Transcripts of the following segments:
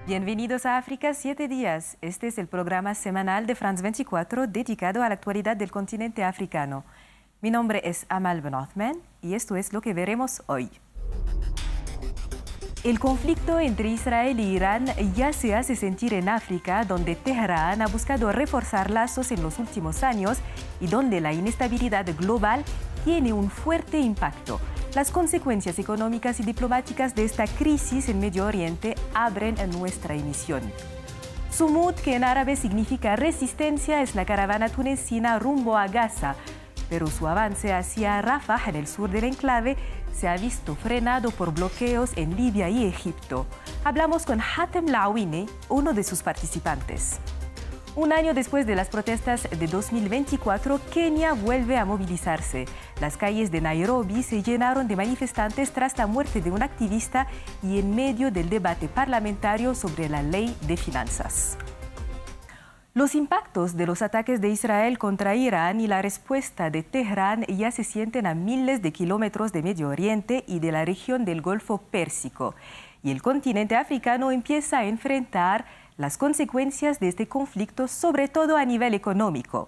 Bienvenidos a África 7 días. Este es el programa semanal de France 24 dedicado a la actualidad del continente africano. Mi nombre es Amal Ben Othman y esto es lo que veremos hoy. El conflicto entre Israel y Irán ya se hace sentir en África, donde Teherán ha buscado reforzar lazos en los últimos años y donde la inestabilidad global tiene un fuerte impacto. Las consecuencias económicas y diplomáticas de esta crisis en Medio Oriente abren nuestra emisión. Sumud, que en árabe significa resistencia, es la caravana tunecina rumbo a Gaza, pero su avance hacia Rafah, en el sur del enclave, se ha visto frenado por bloqueos en Libia y Egipto. Hablamos con Hatem Lawine, uno de sus participantes. Un año después de las protestas de 2024, Kenia vuelve a movilizarse. Las calles de Nairobi se llenaron de manifestantes tras la muerte de un activista y en medio del debate parlamentario sobre la ley de finanzas. Los impactos de los ataques de Israel contra Irán y la respuesta de Teherán ya se sienten a miles de kilómetros de Medio Oriente y de la región del Golfo Pérsico. Y el continente africano empieza a enfrentar las consecuencias de este conflicto, sobre todo a nivel económico.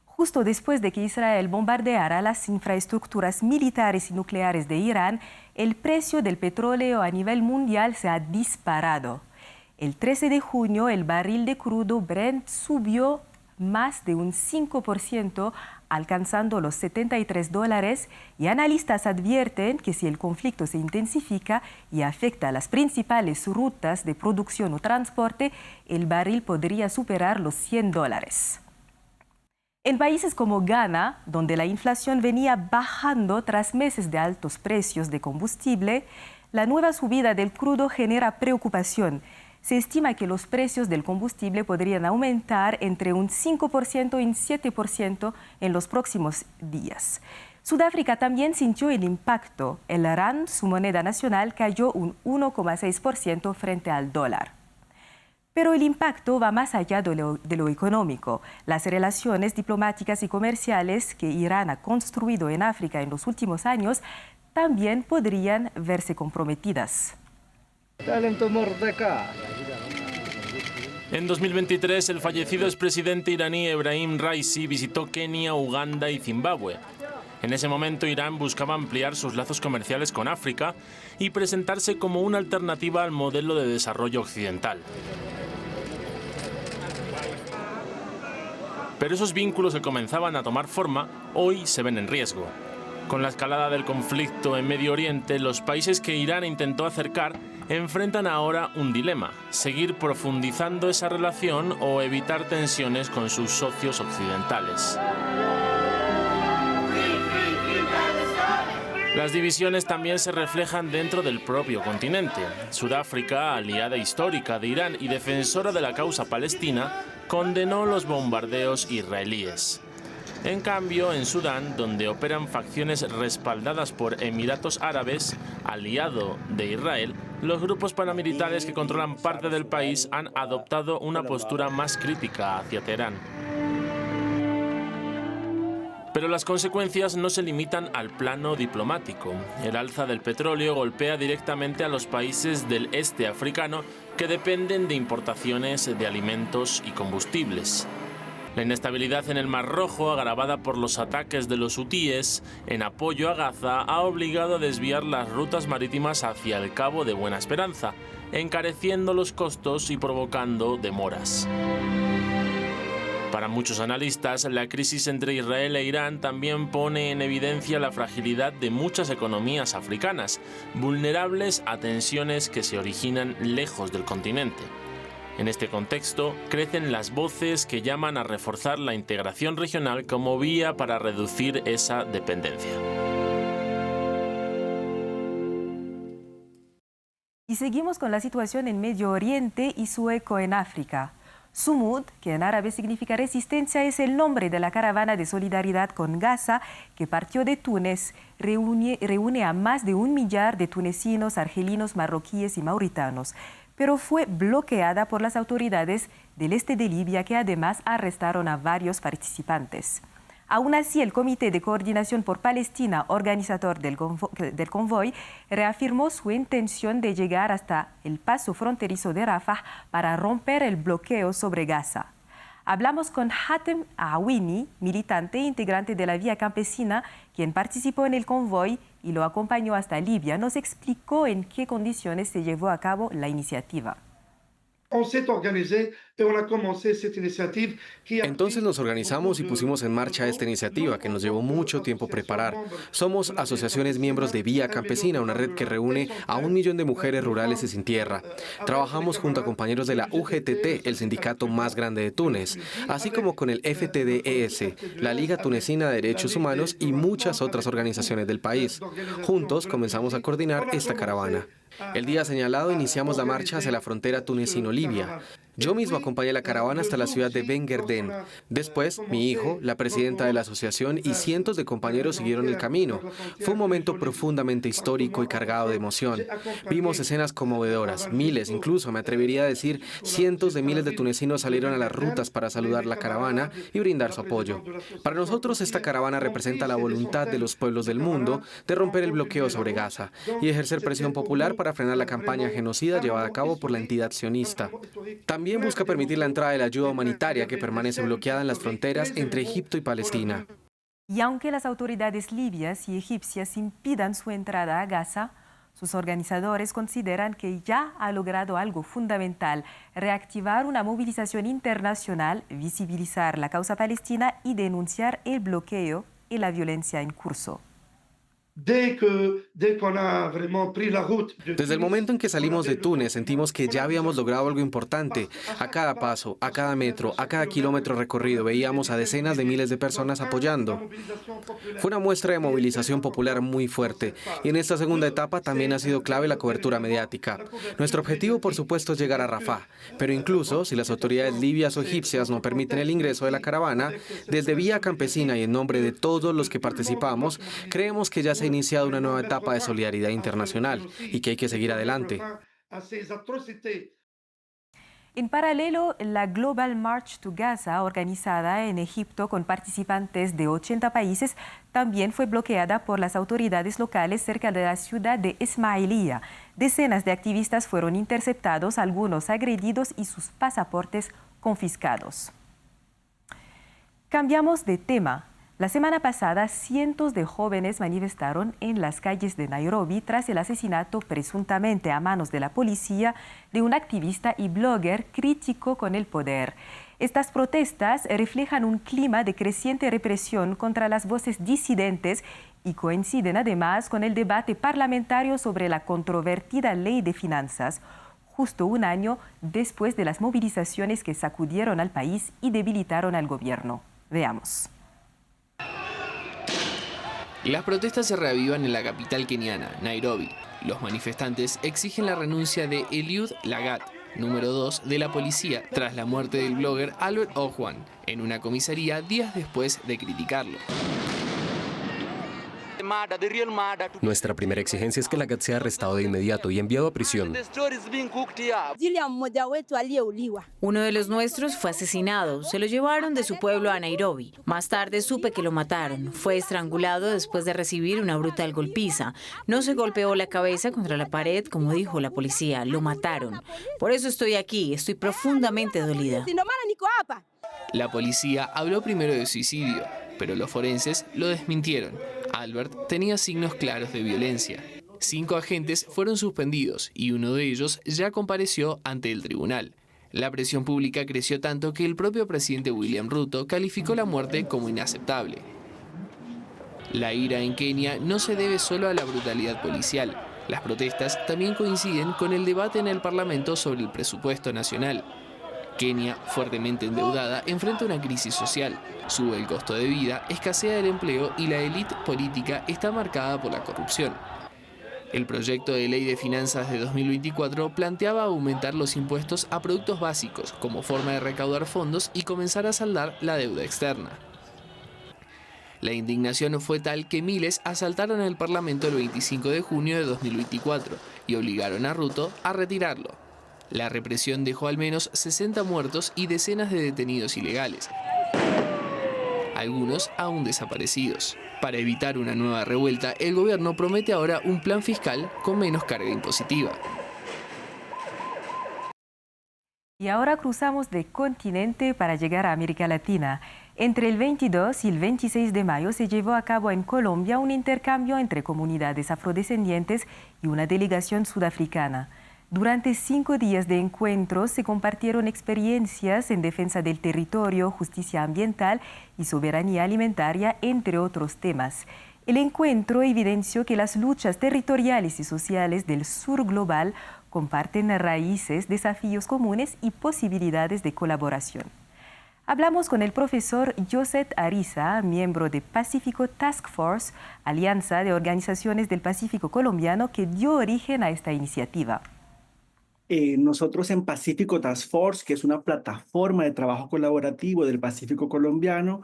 Justo después de que Israel bombardeara las infraestructuras militares y nucleares de Irán, el precio del petróleo a nivel mundial se ha disparado. El 13 de junio, el barril de crudo Brent subió más de un 5%, alcanzando los $73, y analistas advierten que si el conflicto se intensifica y afecta a las principales rutas de producción o transporte, el barril podría superar los $100. En países como Ghana, donde la inflación venía bajando tras meses de altos precios de combustible, la nueva subida del crudo genera preocupación. Se estima que los precios del combustible podrían aumentar entre un 5% y un 7% en los próximos días. Sudáfrica también sintió el impacto. El rand, su moneda nacional, cayó un 1,6% frente al dólar. Pero el impacto va más allá de lo económico. Las relaciones diplomáticas y comerciales que Irán ha construido en África en los últimos años también podrían verse comprometidas. En 2023, el fallecido expresidente iraní Ebrahim Raisi visitó Kenia, Uganda y Zimbabue. En ese momento, Irán buscaba ampliar sus lazos comerciales con África y presentarse como una alternativa al modelo de desarrollo occidental. Pero esos vínculos que comenzaban a tomar forma, hoy se ven en riesgo. Con la escalada del conflicto en Medio Oriente, los países que Irán intentó acercar enfrentan ahora un dilema: seguir profundizando esa relación o evitar tensiones con sus socios occidentales. Las divisiones también se reflejan dentro del propio continente. Sudáfrica, aliada histórica de Irán y defensora de la causa palestina, condenó los bombardeos israelíes. En cambio, en Sudán, donde operan facciones respaldadas por Emiratos Árabes, aliado de Israel, los grupos paramilitares que controlan parte del país han adoptado una postura más crítica hacia Teherán. Pero las consecuencias no se limitan al plano diplomático. El alza del petróleo golpea directamente a los países del este africano que dependen de importaciones de alimentos y combustibles. La inestabilidad en el Mar Rojo, agravada por los ataques de los hutíes en apoyo a Gaza, ha obligado a desviar las rutas marítimas hacia el Cabo de Buena Esperanza, encareciendo los costos y provocando demoras. Para muchos analistas, la crisis entre Israel e Irán también pone en evidencia la fragilidad de muchas economías africanas, vulnerables a tensiones que se originan lejos del continente. En este contexto, crecen las voces que llaman a reforzar la integración regional como vía para reducir esa dependencia. Y seguimos con la situación en Medio Oriente y su eco en África. Sumud, que en árabe significa resistencia, es el nombre de la caravana de solidaridad con Gaza que partió de Túnez. Reúne a más de 1 millar de tunecinos, argelinos, marroquíes y mauritanos, pero fue bloqueada por las autoridades del este de Libia, que además arrestaron a varios participantes. Aún así, el Comité de Coordinación por Palestina, organizador del convoy, reafirmó su intención de llegar hasta el paso fronterizo de Rafah para romper el bloqueo sobre Gaza. Hablamos con Hatem Awini, militante e integrante de la Vía Campesina, quien participó en el convoy y lo acompañó hasta Libia. Nos explicó en qué condiciones se llevó a cabo la iniciativa. Entonces nos organizamos y pusimos en marcha esta iniciativa que nos llevó mucho tiempo preparar. Somos asociaciones miembros de Vía Campesina, una red que reúne a 1 millón de mujeres rurales y sin tierra. Trabajamos junto a compañeros de la UGTT, el sindicato más grande de Túnez, así como con el FTDES, la Liga Tunecina de Derechos Humanos y muchas otras organizaciones del país. Juntos comenzamos a coordinar esta caravana. El día señalado iniciamos la marcha hacia la frontera tunecino-libia. Yo mismo acompañé la caravana hasta la ciudad de Ben Guerdén. Después, mi hijo, la presidenta de la asociación y cientos de compañeros siguieron el camino. Fue un momento profundamente histórico y cargado de emoción. Vimos escenas conmovedoras. Miles, incluso me atrevería a decir, cientos de miles de tunecinos salieron a las rutas para saludar la caravana y brindar su apoyo. Para nosotros, esta caravana representa la voluntad de los pueblos del mundo de romper el bloqueo sobre Gaza y ejercer presión popular para frenar la campaña genocida llevada a cabo por la entidad sionista. También busca permitir la entrada de la ayuda humanitaria que permanece bloqueada en las fronteras entre Egipto y Palestina. Y aunque las autoridades libias y egipcias impidan su entrada a Gaza, sus organizadores consideran que ya ha logrado algo fundamental: reactivar una movilización internacional, visibilizar la causa palestina y denunciar el bloqueo y la violencia en curso. Desde el momento en que salimos de Túnez, sentimos que ya habíamos logrado algo importante. A cada paso, a cada metro, a cada kilómetro recorrido, veíamos a decenas de miles de personas apoyando. Fue una muestra de movilización popular muy fuerte. Y en esta segunda etapa también ha sido clave la cobertura mediática. Nuestro objetivo, por supuesto, es llegar a Rafah. Pero incluso si las autoridades libias o egipcias no permiten el ingreso de la caravana, desde Vía Campesina y en nombre de todos los que participamos, creemos que ya se ha iniciado una nueva etapa de solidaridad internacional y que hay que seguir adelante. En paralelo, la Global March to Gaza, organizada en Egipto con participantes de 80 países, también fue bloqueada por las autoridades locales cerca de la ciudad de Ismailia. Decenas de activistas fueron interceptados, algunos agredidos y sus pasaportes confiscados. Cambiamos de tema. La semana pasada, cientos de jóvenes manifestaron en las calles de Nairobi tras el asesinato presuntamente a manos de la policía de un activista y blogger crítico con el poder. Estas protestas reflejan un clima de creciente represión contra las voces disidentes y coinciden además con el debate parlamentario sobre la controvertida ley de finanzas, justo un año después de las movilizaciones que sacudieron al país y debilitaron al gobierno. Veamos. Las protestas se reavivan en la capital keniana, Nairobi. Los manifestantes exigen la renuncia de Eliud Lagat, número 2 de la policía, tras la muerte del blogger Albert Ojwang, en una comisaría días después de criticarlo. Nuestra primera exigencia es que Lagat sea arrestado de inmediato y enviado a prisión. Uno de los nuestros fue asesinado. Se lo llevaron de su pueblo a Nairobi. Más tarde supe que lo mataron. Fue estrangulado después de recibir una brutal golpiza. No se golpeó la cabeza contra la pared, como dijo la policía. Lo mataron. Por eso estoy aquí. Estoy profundamente dolida. La policía habló primero de suicidio, pero los forenses lo desmintieron. Albert tenía signos claros de violencia. 5 agentes fueron suspendidos y uno de ellos ya compareció ante el tribunal. La presión pública creció tanto que el propio presidente William Ruto calificó la muerte como inaceptable. La ira en Kenia no se debe solo a la brutalidad policial. Las protestas también coinciden con el debate en el Parlamento sobre el presupuesto nacional. Kenia, fuertemente endeudada, enfrenta una crisis social. Sube el costo de vida, escasea el empleo y la élite política está marcada por la corrupción. El proyecto de ley de finanzas de 2024 planteaba aumentar los impuestos a productos básicos como forma de recaudar fondos y comenzar a saldar la deuda externa. La indignación fue tal que miles asaltaron el Parlamento el 25 de junio de 2024 y obligaron a Ruto a retirarlo. La represión dejó al menos 60 muertos y decenas de detenidos ilegales. algunos aún desaparecidos. Para evitar una nueva revuelta, el gobierno promete ahora un plan fiscal con menos carga impositiva. Y ahora cruzamos de continente para llegar a América Latina. Entre el 22 y el 26 de mayo se llevó a cabo en Colombia un intercambio entre comunidades afrodescendientes y una delegación sudafricana. Durante 5 días de encuentros se compartieron experiencias en defensa del territorio, justicia ambiental y soberanía alimentaria, entre otros temas. El encuentro evidenció que las luchas territoriales y sociales del sur global comparten raíces, desafíos comunes y posibilidades de colaboración. Hablamos con el profesor Joseph Ariza, miembro de Pacífico Task Force, alianza de organizaciones del Pacífico colombiano que dio origen a esta iniciativa. Nosotros en Pacífico Task Force, que es una plataforma de trabajo colaborativo del Pacífico colombiano,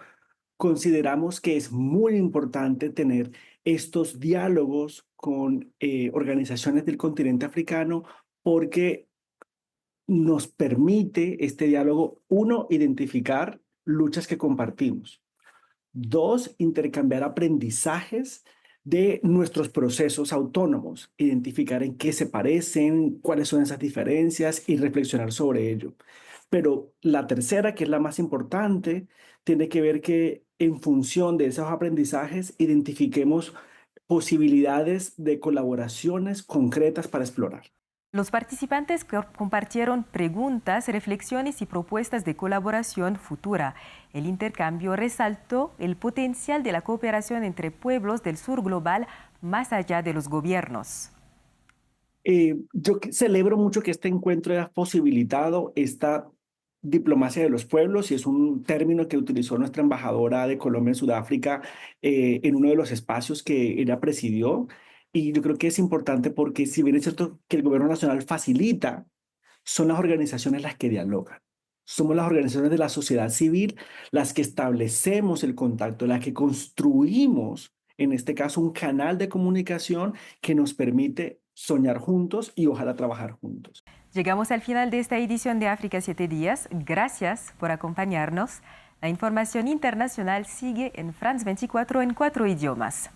consideramos que es muy importante tener estos diálogos con organizaciones del continente africano porque nos permite este diálogo, uno, identificar luchas que compartimos. Dos, intercambiar aprendizajes de nuestros procesos autónomos, identificar en qué se parecen, cuáles son esas diferencias y reflexionar sobre ello. Pero la tercera, que es la más importante, tiene que ver que en función de esos aprendizajes identifiquemos posibilidades de colaboraciones concretas para explorar. Los participantes compartieron preguntas, reflexiones y propuestas de colaboración futura. El intercambio resaltó el potencial de la cooperación entre pueblos del sur global más allá de los gobiernos. Yo celebro mucho que este encuentro haya posibilitado esta diplomacia de los pueblos, y es un término que utilizó nuestra embajadora de Colombia en Sudáfrica en uno de los espacios que ella presidió. Y yo creo que es importante porque si bien es cierto que el gobierno nacional facilita, son las organizaciones las que dialogan. Somos las organizaciones de la sociedad civil las que establecemos el contacto, las que construimos, en este caso, un canal de comunicación que nos permite soñar juntos y ojalá trabajar juntos. Llegamos al final de esta edición de África 7 días. Gracias por acompañarnos. La información internacional sigue en France 24 en 4 idiomas.